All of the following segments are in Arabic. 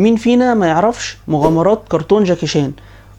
مين فينا ما يعرفش مغامرات كرتون جاكي شان؟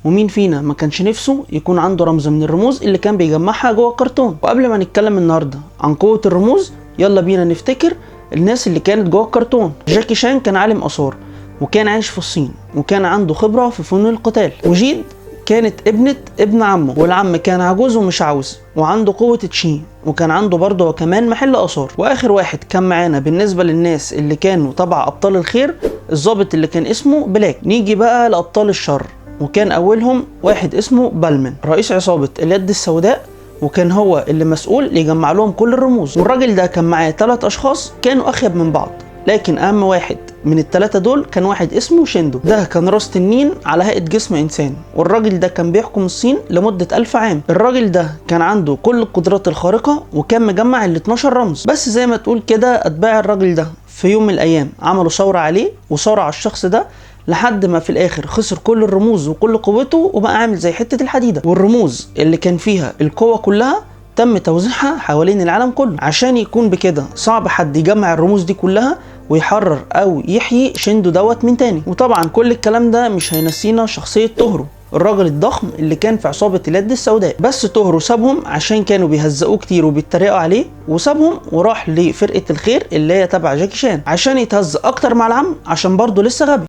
ومين فينا ما كانش نفسه يكون عنده رمز من الرموز اللي كان بيجمعها جوه الكرتون؟ وقبل ما نتكلم النهارده عن قوة الرموز، يلا بينا نفتكر الناس اللي كانت جوه الكرتون. جاكي شان كان عالم آثار وكان عايش في الصين وكان عنده خبرة في فنون القتال. وجيد كانت ابنة ابن عمه، والعم كان عجوز ومش عاوز وعنده قوة تشي، وكان عنده برضه وكمان محل آثار. واخر واحد كان معانا بالنسبة للناس اللي كانوا تبع ابطال الخير، الضابط اللي كان اسمه بلاك. نيجي بقى لابطال الشر، وكان اولهم واحد اسمه بالمن، رئيس عصابة اليد السوداء، وكان هو اللي مسؤول يجمع لهم كل الرموز. والراجل ده كان معاه 3 اشخاص كانوا اخيب من بعض، لكن اهم واحد من ال3 دول كان واحد اسمه شيندو. ده كان راس تنين على هيئة جسم انسان، والراجل ده كان بيحكم الصين لمدة 1000 عام. الراجل ده كان عنده كل القدرات الخارقة وكان مجمع ال12 رمز. بس زي ما تقول كده اتباع الراجل ده في يوم من الايام عملوا ثورة عليه وثورة على الشخص ده، لحد ما في الاخر خسر كل الرموز وكل قوته وبقى عامل زي حتة الحديدة. والرموز اللي كان فيها القوة كلها تم توزيعها حوالين العالم كله. عشان يكون بكده صعب حد يجمع الرموز دي كلها ويحرر او يحيي شيندو دوت من تاني. وطبعا كل الكلام ده مش هينسينا شخصية توهرو، الراجل الضخم اللي كان في عصابة اليد السوداء. بس توهرو سابهم عشان كانوا بيهزقوه كتير وبيتريقوا عليه، وسابهم وراح لفرقة الخير اللي هي تبع جاكي شان عشان يتهزق اكتر مع العم، عشان برضه لسه غبي.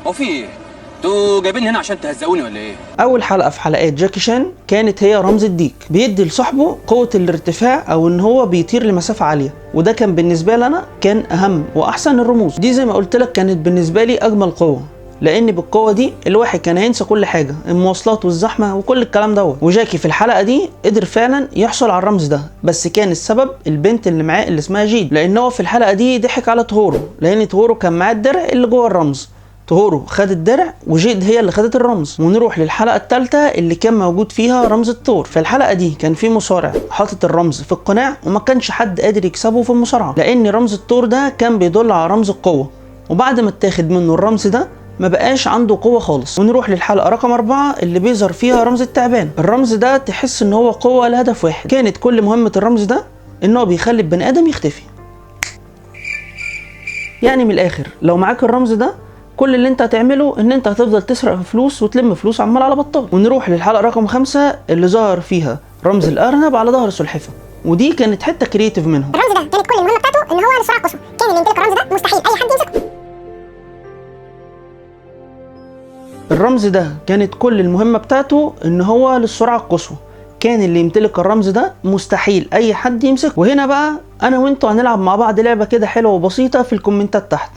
هو في ايه؟ انتوا جايبيني هنا عشان تهزقوني ولا ايه؟ اول حلقة في حلقات جاكي شان كانت هي رمز الديك، بيدي لصاحبه قوة الارتفاع او ان هو بيطير لمسافة عالية، وده كان بالنسبة لنا كان اهم واحسن الرموز. دي زي ما قلت لك كانت بالنسبة لي اجمل قوة، لان بالقوة دي الواحد كان هينسى كل حاجة، المواصلات والزحمة وكل الكلام دوت. وجاكي في الحلقة دي قدر فعلا يحصل على الرمز ده، بس كان السبب البنت اللي معاه اللي اسمها جيد، لان هو في الحلقة دي ضحك على توهرو، لان توهرو كان معاه الدرع اللي جوه الرمز. توهرو خد الدرع وجيد هي اللي خدت الرمز. ونروح للحلقة الثالثة اللي كان موجود فيها رمز الثور. في الحلقة دي كان في مصارع حاطط الرمز في القناع وما كانش حد قادر يكسبه في المصارعة، لان رمز الثور ده كان بيدل على رمز القوة، وبعد ما اتاخد منه الرمز ده ما بقاش عنده قوة خالص. ونروح للحلقة رقم 4 اللي بيظهر فيها رمز التعبان. الرمز ده تحس ان هو قوة لهدف واحد، كانت كل مهمة الرمز ده ان هو بيخلي البني ادم يختفي. يعني من الاخر لو معاك الرمز ده كل اللي انت هتعمله ان انت هتفضل تسرق فلوس وتلم فلوس عمال على بطال. ونروح للحلقة رقم 5 اللي ظهر فيها رمز الارنب على ظهر السلحفة، ودي كانت حتة كرييتيف منهم. الرمز ده كانت كل المهمة بتاعته ان هو للصراع القصوى، كان اللي يمتلك الرمز ده مستحيل اي حد يمسكه. الرمز ده كانت كل المهمة بتاعته ان هو للسرعة القصوى، كان اللي يمتلك الرمز ده مستحيل اي حد يمسكه. وهنا بقى انا وانتوا هنلعب مع بعض لعبة كده حلوة وبسيطة في الكومنتات تحت.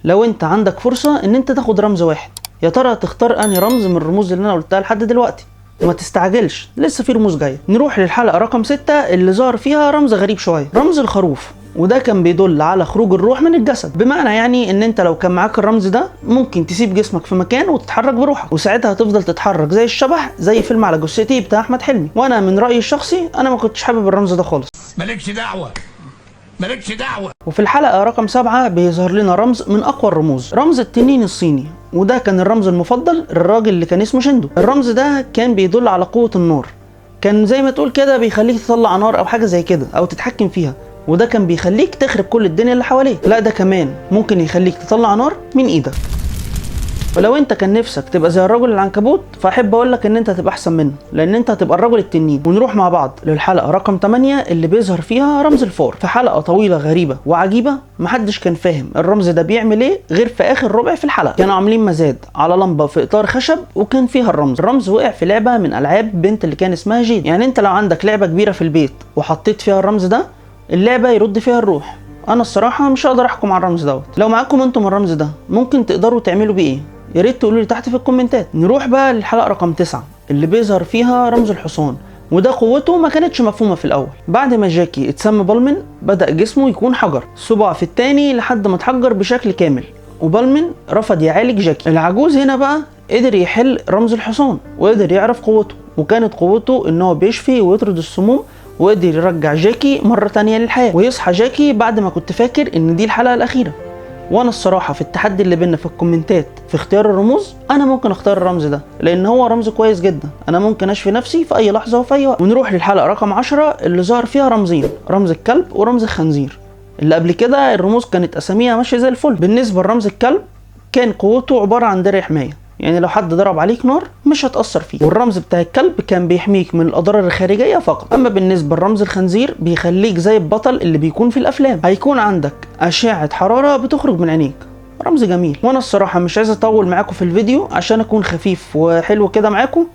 لو انت عندك فرصة ان انت تاخد رمز واحد، يا ترى تختار انهي رمز من الرموز اللي انا قلتها لحد دلوقتي؟ وما تستعجلش لسه في رموز جايه. نروح للحلقه رقم 6 اللي ظهر فيها رمز غريب شويه، رمز الخروف، وده كان بيدل على خروج الروح من الجسد. بمعنى يعني ان انت لو كان معاك الرمز ده ممكن تسيب جسمك في مكان وتتحرك بروحك، وساعتها هتفضل تتحرك زي الشبح، زي فيلم على جثتي بتاع احمد حلمي. وانا من رايي الشخصي انا ما كنتش حابب الرمز ده خالص. مالكش دعوه مالكش دعوه. وفي الحلقة رقم 7 بيظهر لنا رمز من أقوى الرموز، رمز التنين الصيني، وده كان الرمز المفضل للراجل اللي كان اسمه شيندو. الرمز ده كان بيدل على قوة النار، كان زي ما تقول كده بيخليك تطلع نار أو حاجة زي كده أو تتحكم فيها، وده كان بيخليك تخرب كل الدنيا اللي حواليك. لا ده كمان ممكن يخليك تطلع نار من إيدك. ولو انت كان نفسك تبقى زي الرجل العنكبوت، فاحب اقول لك ان انت هتبقى احسن منه، لان انت هتبقى الرجل التنين. ونروح مع بعض للحلقه رقم 8 اللي بيظهر فيها رمز الفار. في حلقه طويله غريبه وعجيبه محدش كان فاهم الرمز ده بيعمل ايه غير في اخر ربع في الحلقه. كانوا عاملين مزاد على لمبه في اطار خشب وكان فيها الرمز وقع في لعبه من العاب بنت اللي كان اسمها جيد. يعني انت لو عندك لعبه كبيره في البيت وحطيت فيها الرمز ده، اللعبه يرد فيها الروح. انا الصراحه مش هقدر احكم على الرمز دوت. لو معاكم انتم الرمز ده ممكن تقدروا تعملوا بيه ايه؟ يا ريت تقولوا لي تحت في الكومنتات. نروح بقى للحلقه رقم 9 اللي بيظهر فيها رمز الحصان، وده قوته ما كانتش مفهومه في الاول. بعد ما جاكي اتسمى بالمن بدا جسمه يكون حجر، صباع في التاني لحد ما اتحجر بشكل كامل، وبالمن رفض يعالج جاكي. العجوز هنا بقى قدر يحل رمز الحصان وقدر يعرف قوته، وكانت قوته ان هو بيشفي ويطرد السموم، وقدر يرجع جاكي مرة تانية للحياة ويصحى جاكي بعد ما كنت فاكر ان دي الحلقة الاخيرة. وانا الصراحة في التحدي اللي بينا في الكومنتات في اختيار الرموز، انا ممكن اختار الرمز ده لان هو رمز كويس جدا، انا ممكن اشفي نفسي في اي لحظة وفي اي وقت. ونروح للحلقة رقم 10 اللي ظهر فيها رمزين، رمز الكلب ورمز الخنزير. اللي قبل كده الرموز كانت اساميها ماشية زي الفل. بالنسبة لرمز الكلب كان قوته عبارة عن درع حماية، يعني لو حد ضرب عليك نار مش هتأثر فيه. والرمز بتاع الكلب كان بيحميك من الأضرار الخارجية فقط. أما بالنسبة لرمز الخنزير بيخليك زي البطل اللي بيكون في الأفلام، هيكون عندك أشعة حرارة بتخرج من عينيك. رمز جميل. وانا الصراحة مش عايز اطول معاكم في الفيديو عشان اكون خفيف وحلو كده معاكم،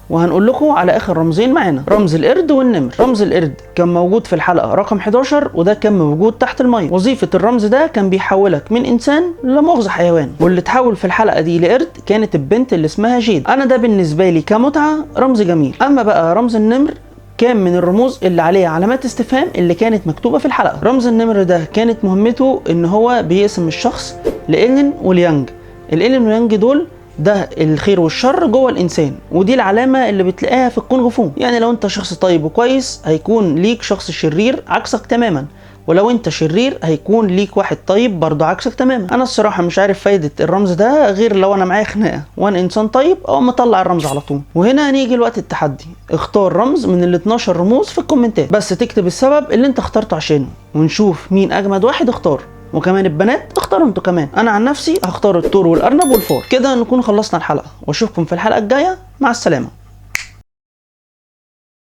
وهنقول لكم على اخر رمزين معانا، رمز القرد والنمر. رمز القرد كان موجود في الحلقة رقم 11، وده كان موجود تحت المية. وظيفة الرمز ده كان بيحولك من انسان لمؤاخذة حيوان، واللي اتحول في الحلقة دي لقرد كانت البنت اللي اسمها جيد. انا ده بالنسبة لي كمتعة رمز جميل. اما بقى رمز النمر كان من الرموز اللي عليها علامات استفهام اللي كانت مكتوبة في الحلقة. رمز النمر ده كانت مهمته ان هو بيقسم الشخص لإلين واليانج. الإلين واليانج دول ده الخير والشر جوه الانسان، ودي العلامة اللي بتلاقيها في الكونغ فو. يعني لو انت شخص طيب وكويس هيكون ليك شخص شرير عكسك تماما، ولو انت شرير هيكون ليك واحد طيب برضه عكسك تماما. انا الصراحة مش عارف فايدة الرمز ده غير لو انا معايا خناقة وانا انسان طيب او مطلع الرمز على طول. وهنا هنيجي لوقت التحدي. اختار رمز من ال 12 رموز في الكومنتات، بس تكتب السبب اللي انت اخترته عشانه، ونشوف مين اجمد واحد اختار. وكمان البنات اختاروا انتوا كمان. انا عن نفسي هختار الثور والارنب والفار. كده نكون خلصنا الحلقة، واشوفكم في الحلقة الجاية. مع السلامة.